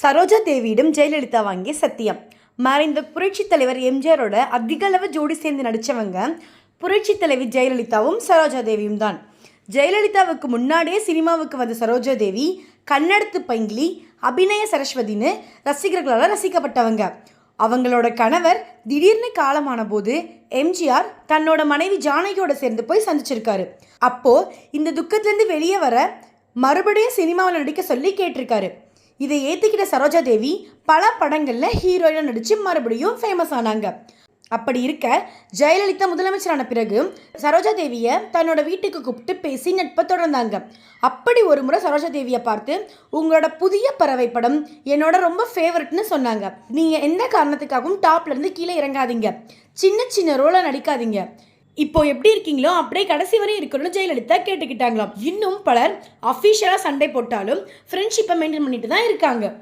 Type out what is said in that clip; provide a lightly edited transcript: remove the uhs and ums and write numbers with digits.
சரோஜா தேவியிடம் ஜெயலலிதா வாங்கிய சத்தியம். மறைந்த புரட்சித் தலைவர் எம்ஜிஆரோட அதிக அளவு ஜோடி சேர்ந்து நடித்தவங்க புரட்சித் தலைவி ஜெயலலிதாவும் சரோஜா தேவியும் தான். ஜெயலலிதாவுக்கு முன்னாடியே சினிமாவுக்கு வந்த சரோஜா தேவி கன்னடத்து பைங்கிலி, அபிநய சரஸ்வதினு ரசிகர்களால் ரசிக்கப்பட்டவங்க. அவங்களோட கணவர் திடீர்னு காலமான போது எம்ஜிஆர் தன்னோட மனைவி ஜானகியோட சேர்ந்து போய் சந்திச்சிருக்காரு. அப்போ இந்த துக்கத்திலேருந்து வெளியே வர மறுபடியும் சினிமாவில் நடிக்க சொல்லி கேட்டிருக்காரு. இதை ஏற்றுக்கிட்ட சரோஜா தேவி பல படங்களில் ஹீரோயினாக நடித்து மறுபடியும் ஃபேமஸ் ஆனாங்க. அப்படி இருக்க ஜெயலலிதா முதலமைச்சரான பிறகு சரோஜா தேவியை தன்னோட வீட்டுக்கு கூப்பிட்டு பேசி நட்பை தொடர்ந்தாங்க. அப்படி ஒரு முறை சரோஜா தேவியை பார்த்து உங்களோட புதிய பறவை படம் என்னோட ரொம்ப ஃபேவரட்னு சொன்னாங்க. நீங்கள் எந்த காரணத்துக்காகவும் டாப்லேருந்து கீழே இறங்காதீங்க, சின்ன சின்ன ரோலை நடிக்காதீங்க, இப்போ எப்படி இருக்கீங்களோ அப்படியே கடைசி வரை இருக்கணும்னு ஜெயலலிதா கேட்டுக்கிட்டாங்களாம். இன்னும் பலர் அஃபிஷியலாக சண்டை போட்டாலும் ஃப்ரெண்ட்ஷிப்பை மெயின்டைன் பண்ணிட்டு தான் இருக்காங்க.